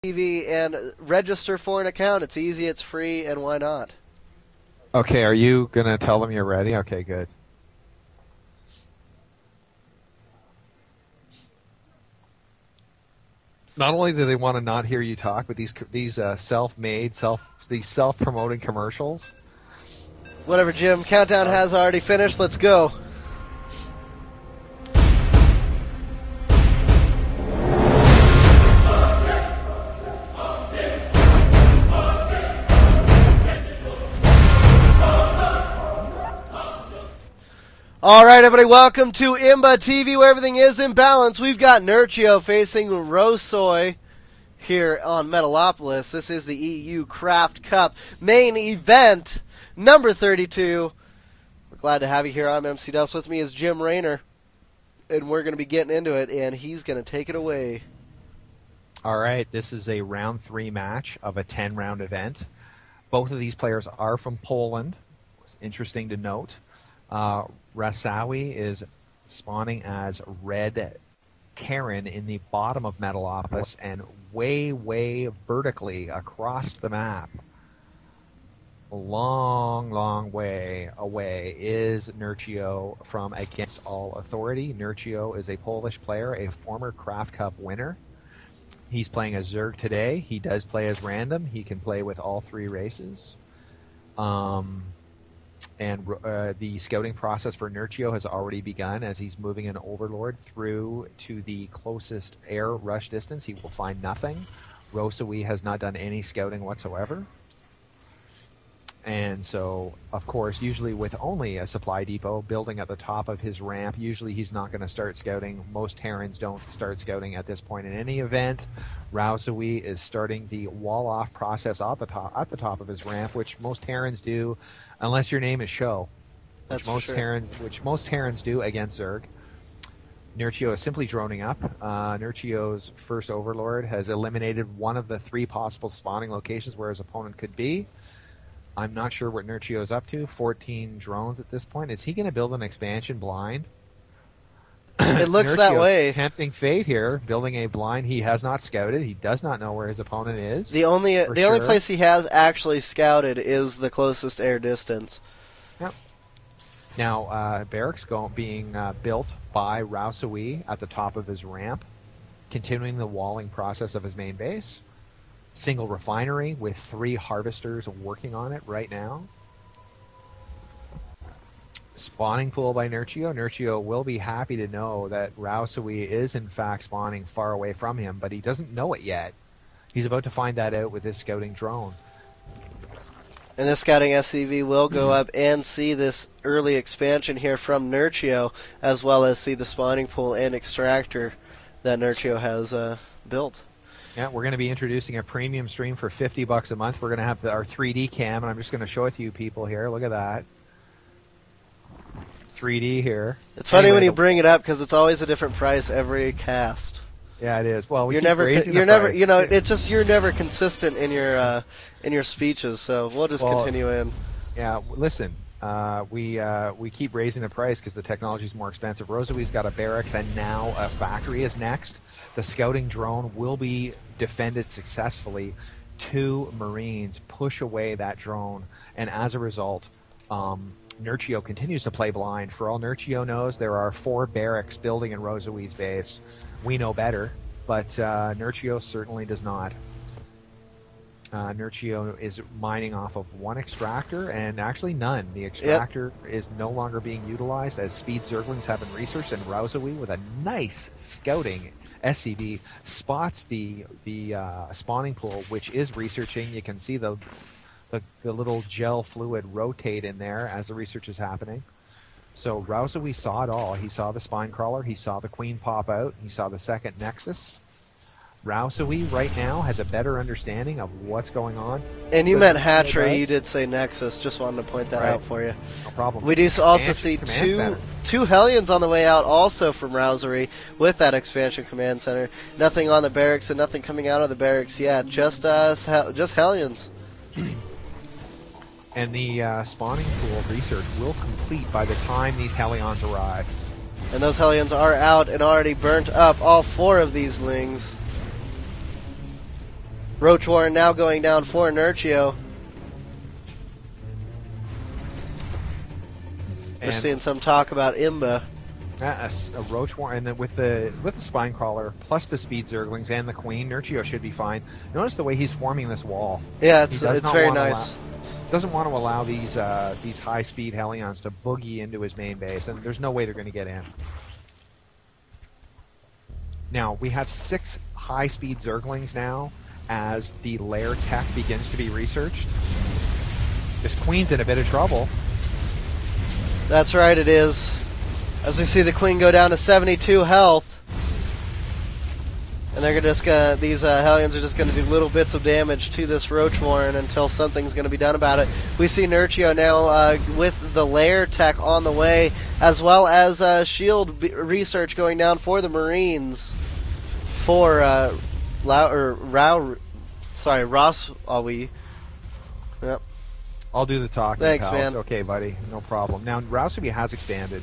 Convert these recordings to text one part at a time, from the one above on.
TV and register for an account. It's easy, it's free, and why not? Okay, are you going to tell them you're ready? Okay, good. Not only do they want to not hear you talk, but these self-made, these self-promoting commercials. Whatever, Jim. Countdown has already finished. Let's go. All right, everybody, welcome to IMBA TV, where everything is in balance. We've got Nurchio facing Rosoy here on Metalopolis. This is the EU.Craftcup main event, number 32. We're glad to have you here. I'm MC Dust. With me is Jim Rayner, and we're going to be getting into it, and he's going to take it away. All right, this is a round 3 match of a 10-round event. Both of these players are from Poland. It's interesting to note. Rasawi is spawning as Red Terran in the bottom of Metalopolis and way, way vertically across the map. A long, long way away is Nurchio from Against All Authority. Nurchio is a Polish player, a former Craft Cup winner. He's playing as Zerg today. He does play as random. He can play with all 3 races. And the scouting process for Nurchio has already begun as he's moving an Overlord through to the closest air rush distance. He will find nothing. Rosoy has not done any scouting whatsoever. And so, of course, usually with only a supply depot building at the top of his ramp, usually he's not going to start scouting. Most Terrans don't start scouting at this point in any event. Rosoy is starting the wall-off process at the top of his ramp, which most Terrans do, unless your name is Show, which most Terrans do against Zerg. Nurchio is simply droning up. Nurchio's first Overlord has eliminated one of the 3 possible spawning locations where his opponent could be. I'm not sure what Nurchio is up to. 14 drones at this point. Is he going to build an expansion blind? It looks that way. Tempting fate here, building a blind he has not scouted. He does not know where his opponent is. The only place he has actually scouted is the closest air distance. Yep. Now, barracks being built by Rosoy at the top of his ramp, continuing the walling process of his main base. Single refinery with 3 harvesters working on it right now. Spawning pool by Nurchio. Nurchio will be happy to know that Rosoy is in fact spawning far away from him, but he doesn't know it yet. He's about to find that out with his scouting drone. And this scouting SCV will go up and see this early expansion here from Nurchio, as well as see the spawning pool and extractor that Nurchio has built. Yeah, we're going to be introducing a premium stream for $50 a month. We're going to have our 3D cam, and I'm just going to show it to you people here. Look at that. 3D here. It's funny when you bring it up because it's always a different price every cast. Yeah, it is. Well, you're never, you know, it's just you're never consistent in your speeches. So we'll just continue in. Yeah, listen. We keep raising the price because the technology is more expensive. Rosoy's got a barracks, and now a factory is next. The scouting drone will be defended successfully. 2 Marines push away that drone, and as a result, Nurchio continues to play blind. For all Nurchio knows, there are 4 barracks building in Rosoy's base. We know better, but Nurchio certainly does not. Nurchio is mining off of 1 extractor, and actually none. The extractor is no longer being utilized as speed Zerglings have been researched, and Rosoy with a nice scouting SCV spots the spawning pool, which is researching. You can see the little gel fluid rotate in there as the research is happening. So Rosoy saw it all. He saw the spine crawler. He saw the queen pop out. He saw the second nexus. Rosoy right now has a better understanding of what's going on. And you meant hatchery. You did say nexus. Just wanted to point that out for you. No problem. We do also see two Hellions on the way out also from Rosoy with that expansion command center. Nothing on the barracks and nothing coming out of the barracks yet. Just Hellions. And the spawning pool research will complete by the time these Hellions arrive. And those Hellions are out and already burnt up all 4 of these Lings. Roach Warren now going down for Nurchio. We're seeing some talk about Imba. A Roach Warren, and then with the Spine Crawler, plus the Speed Zerglings and the Queen, Nurchio should be fine. Notice the way he's forming this wall. Yeah, it's very nice. Doesn't want to allow these high-speed Hellions to boogie into his main base, and there's no way they're going to get in. Now, we have 6 high-speed Zerglings now as the lair tech begins to be researched. This Queen's in a bit of trouble. That's right, it is. As we see the Queen go down to 72 health. And they're just gonna, these Hellions are just going to do little bits of damage to this Roach Warren until something's going to be done about it. We see Nurchio now with the lair tech on the way, as well as shield research going down for the Marines. For Ross, are we? Yep. I'll do the talking. Thanks, pal. man. It's okay, buddy. No problem. Now, Rousubi has expanded.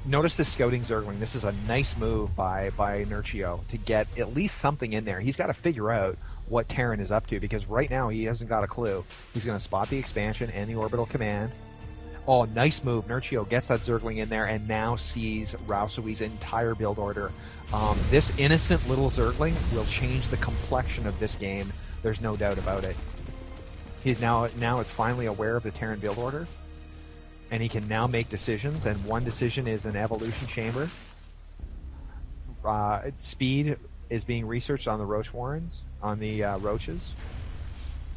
Notice this Scouting Zergling. This is a nice move by Nurchio to get at least something in there. He's got to figure out what Terran is up to, because right now he hasn't got a clue. He's going to spot the expansion and the orbital command. Oh, nice move. Nurchio gets that Zergling in there and now sees Rousubi's entire build order. This innocent little Zergling will change the complexion of this game. There's no doubt about it. He's now is finally aware of the Terran build order, and he can now make decisions, and one decision is an evolution chamber. Speed is being researched on the Roach Warrens, on the Roaches.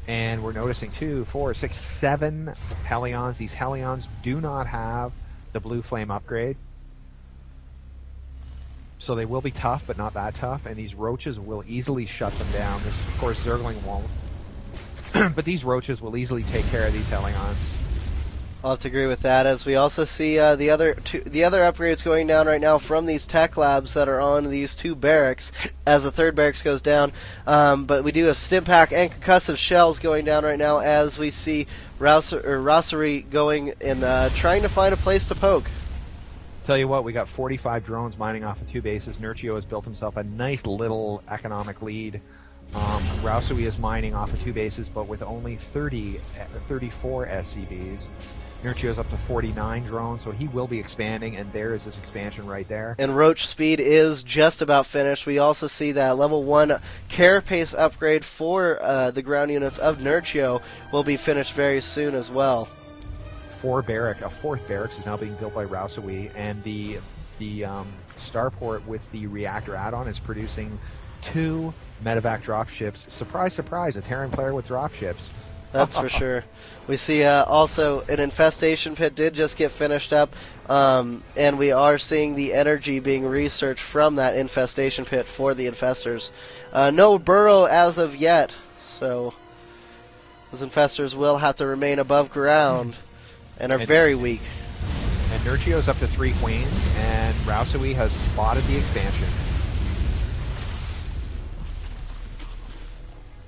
And we're noticing 2, 4, 6, 7 Hellions. These Hellions do not have the Blue Flame upgrade. So they will be tough, but not that tough, and these Roaches will easily shut them down. This, of course, Zergling won't. But these Roaches will easily take care of these Hellions. I'll have to agree with that, as we also see the other upgrades going down right now from these tech labs that are on these 2 barracks as the 3rd barracks goes down. But we do have stim pack and concussive shells going down right now as we see Rousery going and trying to find a place to poke. Tell you what, we got 45 drones mining off of 2 bases. Nurchio has built himself a nice little economic lead. Rousery is mining off of 2 bases, but with only 34 SCVs. Nurchio's up to 49 drones, so he will be expanding, and there is this expansion right there. And Roach speed is just about finished. We also see that level 1 carapace upgrade for the ground units of Nurchio will be finished very soon as well. A 4th barracks is now being built by Rousery, and the starport with the reactor add-on is producing 2 medevac dropships. Surprise, surprise, a Terran player with dropships. That's for sure. We see also an infestation pit did just get finished up, and we are seeing the energy being researched from that infestation pit for the infestors. No burrow as of yet, so those infestors will have to remain above ground and are very weak. And Nurchio's up to 3 queens, and Rousery has spotted the expansion.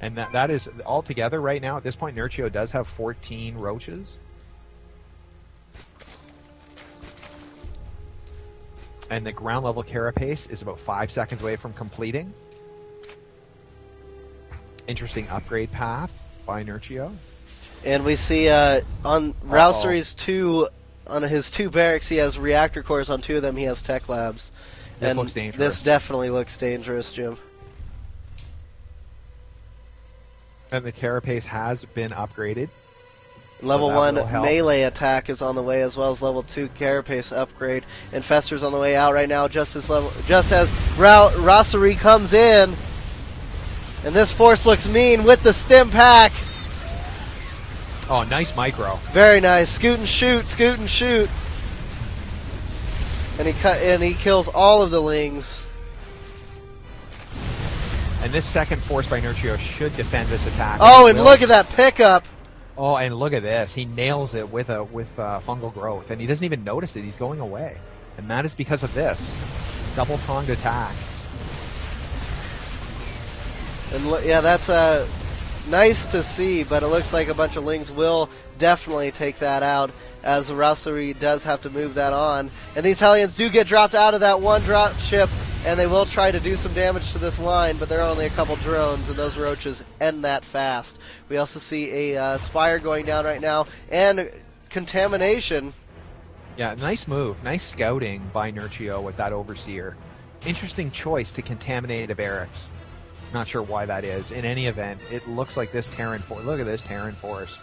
And that is altogether right now. At this point, Nurchio does have 14 roaches. And the ground level carapace is about 5 seconds away from completing. Interesting upgrade path by Nurchio. And we see on Rousery's on his 2 barracks, he has reactor cores. On 2 of them, he has tech labs. This looks dangerous. This definitely looks dangerous, Jim. And the carapace has been upgraded. Level 1 melee attack is on the way, as well as level 2 carapace upgrade. Infestor's on the way out right now, just as Rousery comes in. And this force looks mean with the stim pack. Oh, nice micro. Very nice. Scoot and shoot, scoot and shoot. And he kills all of the lings. And this second force by Nurchio should defend this attack. Oh, and look at that pickup. Oh, and look at this. He nails it with fungal growth, and he doesn't even notice it. He's going away. And that is because of this double-pronged attack. And yeah, that's nice to see, but it looks like a bunch of lings will definitely take that out, as Rousery does have to move that on. And these Hellions do get dropped out of that 1 drop ship and they will try to do some damage to this line, but they're only a couple drones, and those roaches end that fast. We also see a Spire going down right now, and contamination. Yeah, nice move. Nice scouting by Nurchio with that Overseer. Interesting choice to contaminate a barracks. Not sure why that is. In any event, it looks like this Terran force. Look at this Terran force.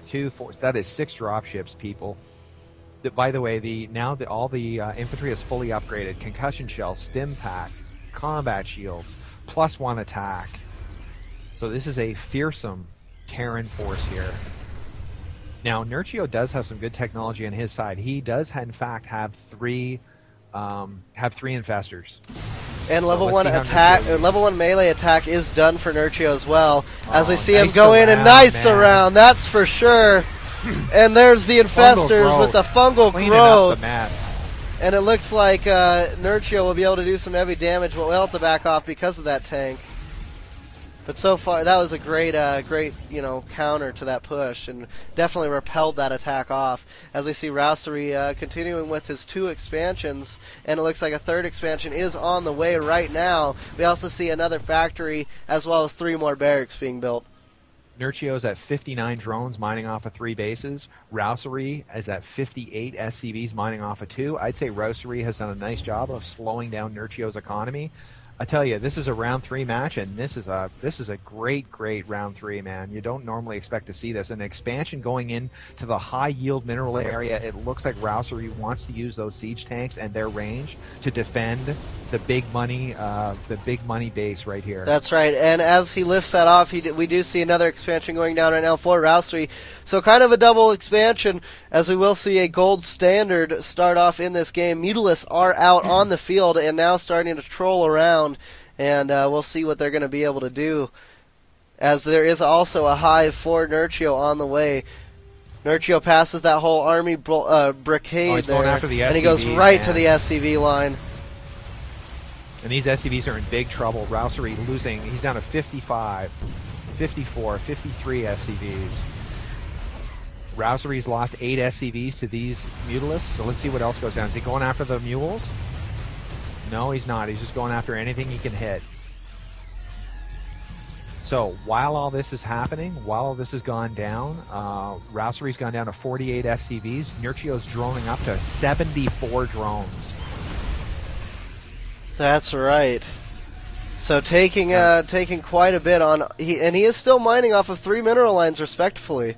2 force. That is 6 dropships, people. By the way, all the infantry is fully upgraded. Concussion shell, stim pack, combat shields, +1 attack. So this is a fearsome Terran force here. Now, Nurchio does have some good technology on his side. He does, in fact, have 3 infestors. And level 1 attack, level 1 melee attack is done for Nurchio as well. As we see him go in and nice around, that's for sure. And there's the infestors with the fungal growth. Up the mess. And it looks like Nurchio will be able to do some heavy damage, but we'll have to back off because of that tank. But so far, that was a great, counter to that push, and definitely repelled that attack off. As we see Rousery continuing with his 2 expansions, and it looks like a 3rd expansion is on the way right now. We also see another factory, as well as 3 more barracks being built. Nurchio's at 59 drones mining off of 3 bases. Rousery is at 58 SCVs mining off of 2. I'd say Rousery has done a nice job of slowing down Nurchio's economy. I tell you, this is a round 3 match, and this is a great round 3, man. You don't normally expect to see this. An expansion going into the high yield mineral area. It looks like Rousery wants to use those siege tanks and their range to defend the big money base right here. That's right. And as he lifts that off, we do see another expansion going down right now for Rousery. So kind of a double expansion, as we will see a gold standard start off in this game. Mutalisks are out on the field and now starting to troll around, and we'll see what they're going to be able to do, as there is also a hive for Nurchio on the way. Nurchio passes that whole army brigade there, going after the SCVs, and he goes right to the SCV line. And these SCVs are in big trouble. Rousery losing. He's down to 55, 54, 53 SCVs. Rousery's lost 8 SCVs to these Mutalisks, so let's see what else goes down. Is he going after the mules? No, he's not. He's just going after anything he can hit. So while all this is happening, while all this has gone down, Rousery's gone down to 48 SCVs. Nurchio's droning up to 74 drones. That's right. So taking quite a bit on, and he is still mining off of 3 mineral lines respectively.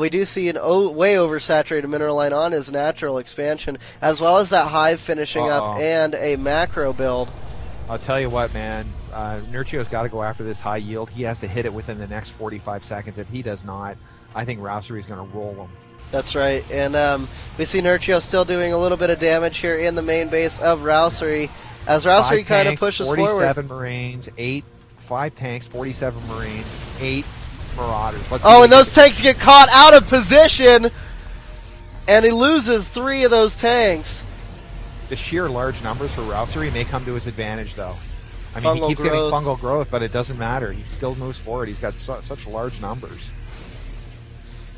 We do see an way oversaturated mineral line on his natural expansion, as well as that hive finishing up and a macro build. I'll tell you what, man. Nurchio's got to go after this high yield. He has to hit it within the next 45 seconds. If he does not, I think Rousery's going to roll him. That's right. And we see Nurchio still doing a little bit of damage here in the main base of Rousery, as Rousery kind of pushes 47 forward. Marines, 5 tanks, 47 Marines, 8 Marauders. And those tanks get caught out of position, and he loses 3 of those tanks. The sheer large numbers for Rousery may come to his advantage, though. I mean, he keeps getting fungal growth, but it doesn't matter. He still moves forward. He's got such large numbers.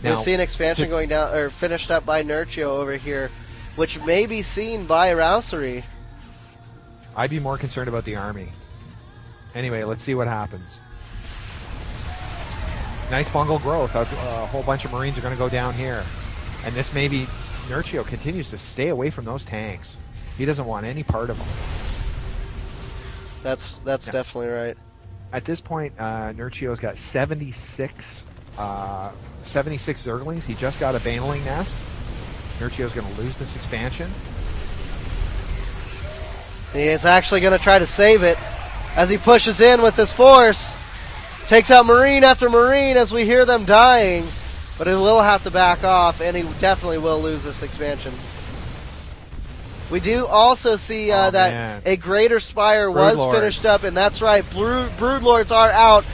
Now, we see an expansion going down, or finished up by Nurchio over here, which may be seen by Rousery. I'd be more concerned about the army. Anyway, let's see what happens. Nice fungal growth. A whole bunch of Marines are going to go down here. And this maybe Nurchio continues to stay away from those tanks. He doesn't want any part of them. That's definitely right. At this point, Nurchio's got 76 Zerglings. He just got a Baneling nest. Nurchio's going to lose this expansion. He is actually going to try to save it as he pushes in with his force. Takes out Marine after Marine as we hear them dying, but he will have to back off, and he definitely will lose this expansion. We do also see that a Greater Spire was finished up, and that's right, Broodlords are out